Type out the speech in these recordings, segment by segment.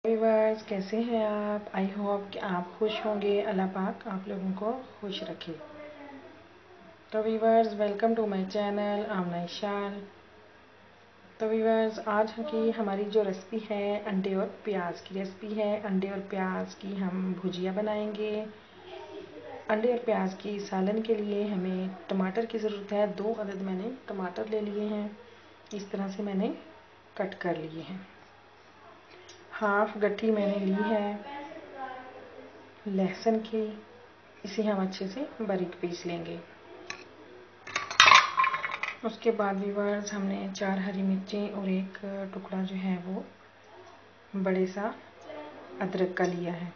Viewers, कैसे हैं आप? आई होप कि आप खुश होंगे। अल्लाह पाक आप लोगों को खुश रखे। तो viewers, welcome to my channel Aamna Ishan. तो व्यूअर्स, आज की हमारी जो रेसिपी है अंडे और प्याज की रेसिपी है। अंडे और प्याज की हम भुजिया बनाएंगे। अंडे और प्याज की सालन के लिए हमें टमाटर की ज़रूरत है। 2 अदद मैंने टमाटर ले लिए हैं। इस तरह से मैंने कट कर लिए हैं। हाफ गट्ठी मैंने ली है लहसुन की। इसे हम अच्छे से बारीक पीस लेंगे। उसके बाद व्यूअर्स, हमने 4 हरी मिर्चें और एक टुकड़ा जो है वो बड़े सा अदरक का लिया है।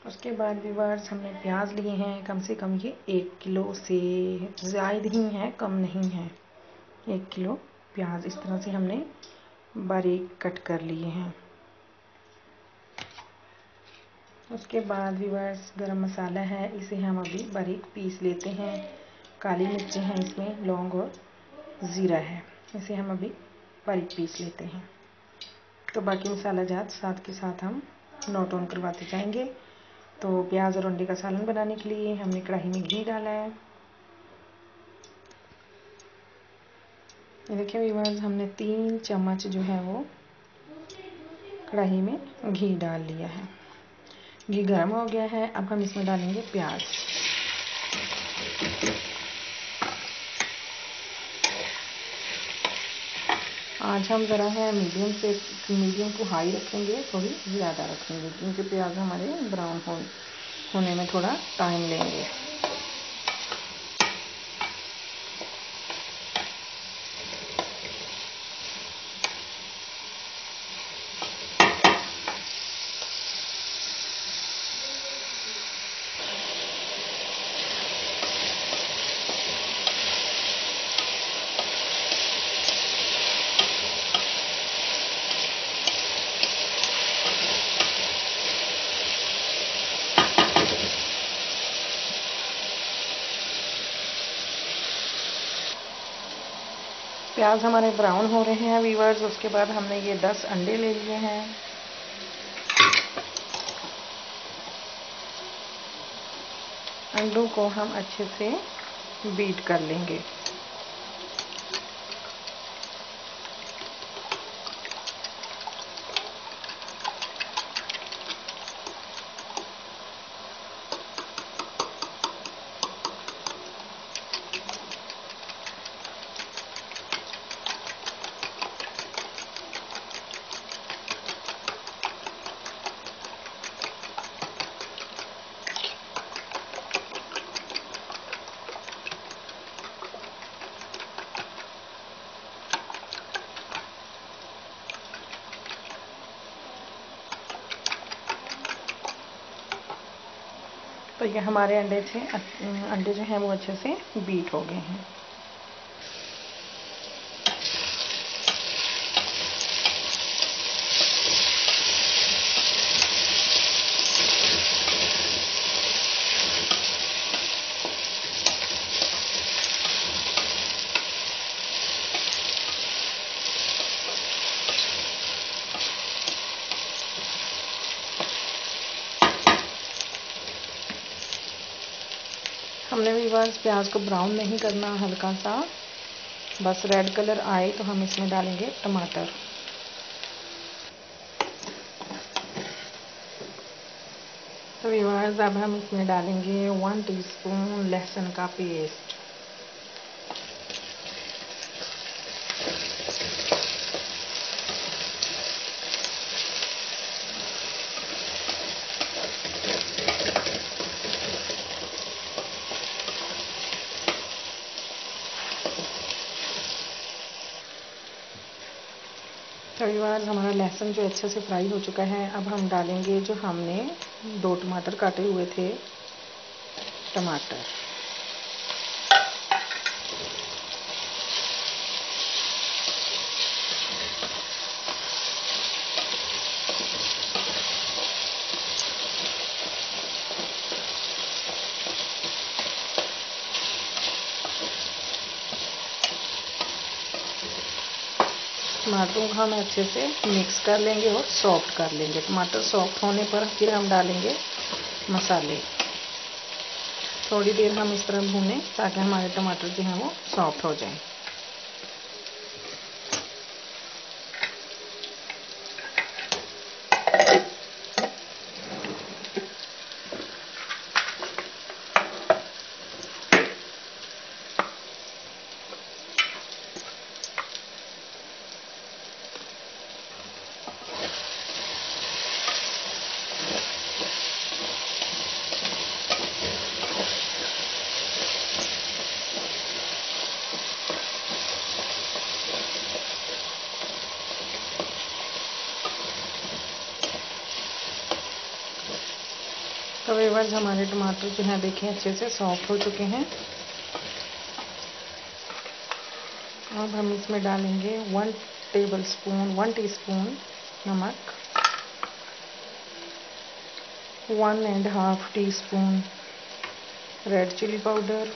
उसके बाद व्यूअर्स, हमने प्याज लिए हैं। कम से कम ये 1 किलो से ज़्यादा ही है, कम नहीं है। 1 किलो प्याज इस तरह से हमने बारीक कट कर लिए हैं। उसके बाद व्यूअर्स, गरम मसाला है, इसे हम अभी बारीक पीस लेते हैं। काली मिर्चें हैं इसमें, लौंग और ज़ीरा है, इसे हम अभी बारीक पीस लेते हैं। तो बाकी मसाला जात साथ के साथ हम नोट ऑन करवाते जाएंगे। तो प्याज और अंडे का सालन बनाने के लिए हमने कढ़ाई में घी डाला है। ये देखिए व्यूअर्स, हमने 3 चम्मच जो है वो कढ़ाई में घी डाल लिया है। घी गर्म हो गया है। अब हम इसमें डालेंगे प्याज। आज हम ज़रा है मीडियम टू हाई रखेंगे, थोड़ी ज़्यादा रखेंगे, क्योंकि प्याज हमारे ब्राउन होने में थोड़ा टाइम लेंगे। प्याज हमारे ब्राउन हो रहे हैं व्यूअर्स। उसके बाद हमने ये 10 अंडे ले लिए हैं। अंडों को हम अच्छे से बीट कर लेंगे। तो ये हमारे अंडे जो हैं वो अच्छे से बीट हो गए हैं। हमने भी बस प्याज को ब्राउन नहीं करना, हल्का सा बस रेड कलर आए तो हम इसमें डालेंगे टमाटर। तो व्यूअर्स, अब हम इसमें डालेंगे 1 टीस्पून लहसुन का पेस्ट। तो व्यूअर्स, हमारा लहसुन जो अच्छे से फ्राई हो चुका है। अब हम डालेंगे जो हमने 2 टमाटर काटे हुए थे, टमाटर। टमाटरों को हम अच्छे से मिक्स कर लेंगे और सॉफ्ट कर लेंगे। टमाटर सॉफ्ट होने पर फिर हम डालेंगे मसाले। थोड़ी देर हम इस तरह भूनें ताकि हमारे टमाटर जो हैं वो सॉफ्ट हो जाएं। तो व्यूअर्स, हमारे टमाटर जो है देखिए अच्छे से सॉफ्ट हो चुके हैं। अब हम इसमें डालेंगे 1 टीस्पून नमक, 1.5 teaspoon red chilli powder,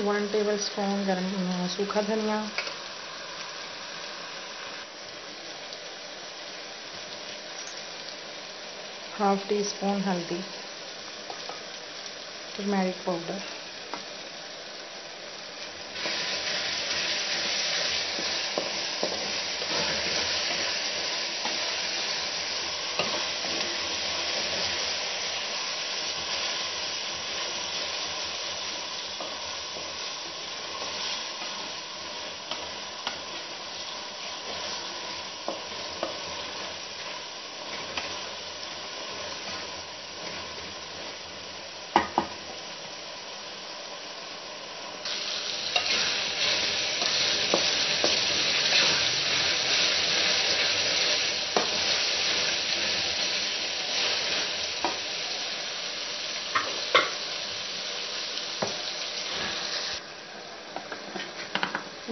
1 tablespoon सूखा धनिया, 1/2 टीस्पून हल्दी, टर्मेरिक पाउडर,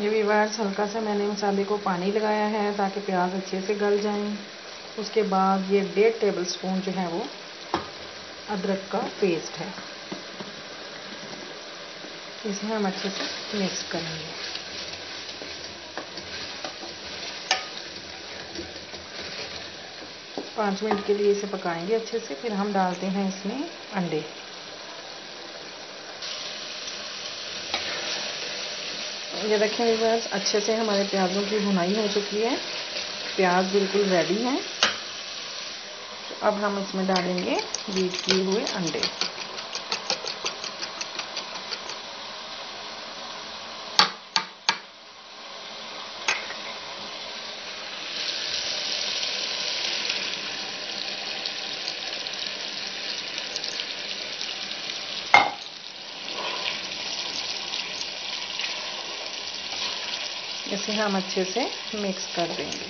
ये व्यूअर्स, हल्का सा मैंने मसाले को पानी लगाया है ताकि प्याज अच्छे से गल जाएं। उसके बाद ये 1.5 टेबलस्पून जो है वो अदरक का पेस्ट है, इसमें हम अच्छे से मिक्स करेंगे। पाँच मिनट के लिए इसे पकाएंगे अच्छे से। फिर हम डालते हैं इसमें अंडे। ये देखें व्यूअर्स, अच्छे से हमारे प्याज़ों की भुनाई हो चुकी है, प्याज बिल्कुल रेडी हैं। तो अब हम इसमें डालेंगे बीट किए हुए अंडे। इसे हम अच्छे से मिक्स कर देंगे।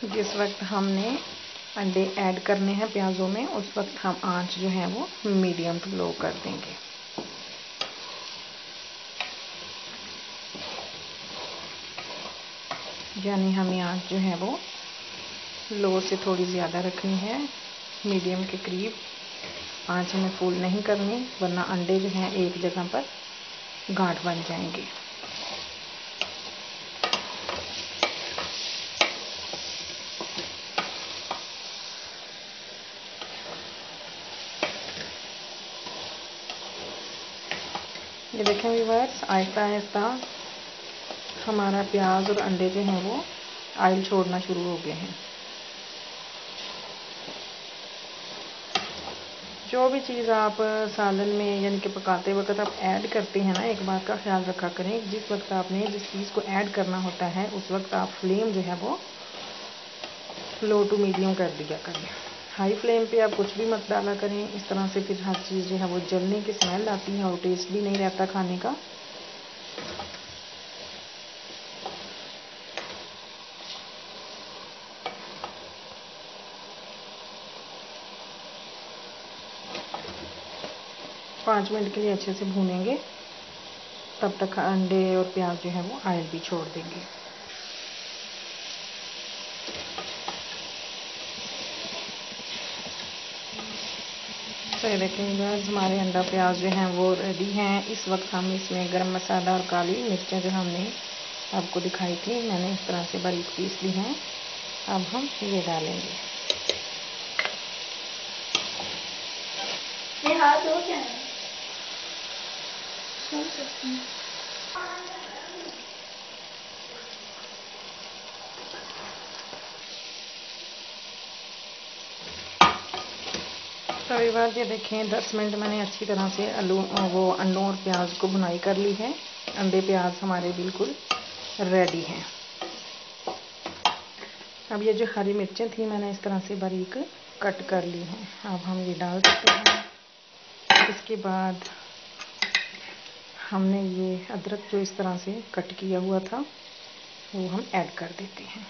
जिस वक्त हमने अंडे ऐड करने हैं प्याज़ों में, उस वक्त हम आंच जो है वो मीडियम टू लो कर देंगे। यानी हमें आंच जो है वो लो से थोड़ी ज़्यादा रखनी है, मीडियम के करीब आंच हमें फुल नहीं करनी, वरना अंडे जो हैं एक जगह पर गांठ बन जाएंगे। ये देखें व्यूअर्स, आहिस्ता आहिस्ता हमारा प्याज और अंडे जो हैं वो ऑयल छोड़ना शुरू हो गए हैं। जो भी चीज़ आप सालन में यानी कि पकाते वक्त आप ऐड करते हैं ना, एक बात का ख्याल रखा करें, जिस वक्त आपने जिस चीज़ को ऐड करना होता है उस वक्त आप फ्लेम जो है वो लो टू मीडियम कर दिया करें। हाई फ्लेम पे आप कुछ भी मत डाला करें, इस तरह से फिर हर चीज़ जो है वो जलने की स्मेल आती है और टेस्ट भी नहीं रहता खाने का। पाँच मिनट के लिए अच्छे से भूनेंगे, तब तक अंडे और प्याज जो है वो ऑयल भी छोड़ देंगे। तो ये देखें गाइस, हमारे अंडा प्याज जो हैं वो रेडी हैं। इस वक्त हम इसमें गरम मसाला और काली मिर्चें जो हमने आपको दिखाई थी, मैंने इस तरह से बारीक पीस ली हैं। अब हम ये डालेंगे। ये हाथ हो क्या है? सुन सकती हूँ। तो एक बार ये देखें, 10 मिनट मैंने अच्छी तरह से वो अंडों और प्याज को भुनाई कर ली है। अंडे प्याज हमारे बिल्कुल रेडी हैं। अब ये जो हरी मिर्चें थी मैंने इस तरह से बारीक कट कर ली हैं, अब हम ये डाल देते हैं। इसके बाद हमने ये अदरक जो इस तरह से कट किया हुआ था वो हम ऐड कर देते हैं।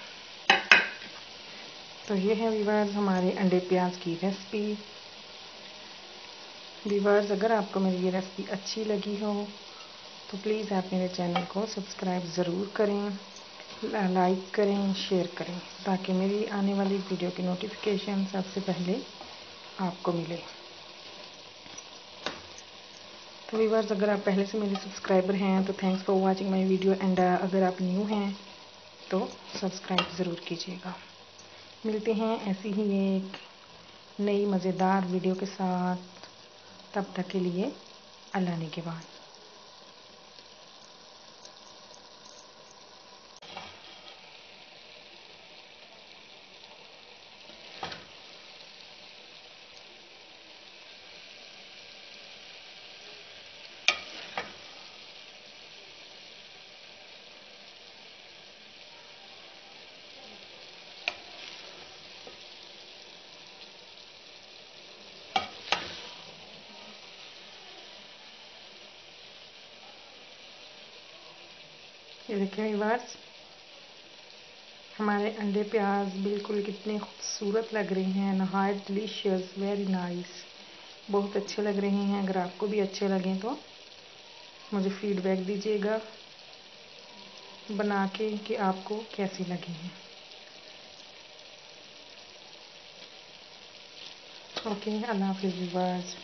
तो ये है व्यूअर्स हमारे अंडे प्याज की रेसिपी। व्यूअर्स, अगर आपको मेरी ये रेसिपी अच्छी लगी हो तो प्लीज़ आप मेरे चैनल को सब्सक्राइब ज़रूर करें, लाइक करें, शेयर करें, ताकि मेरी आने वाली वीडियो की नोटिफिकेशन सबसे पहले आपको मिले। तो व्यूअर्स, अगर आप पहले से मेरे सब्सक्राइबर हैं तो thanks for watching my video, and अगर आप न्यू हैं तो सब्सक्राइब ज़रूर कीजिएगा। मिलते हैं ऐसी ही एक नई मज़ेदार वीडियो के साथ। तब तक के लिए अल्लाह निगहबान। ये देखिए व्यूअर्स, हमारे अंडे प्याज बिल्कुल कितने खूबसूरत लग रहे हैं, नहायत डिलीशियस, वेरी नाइस, बहुत अच्छे लग रहे हैं। अगर आपको भी अच्छे लगें तो मुझे फीडबैक दीजिएगा बना के कि आपको कैसे लगे हैं। ओके, अल्लाह हाफिज़ व्यूअर्स।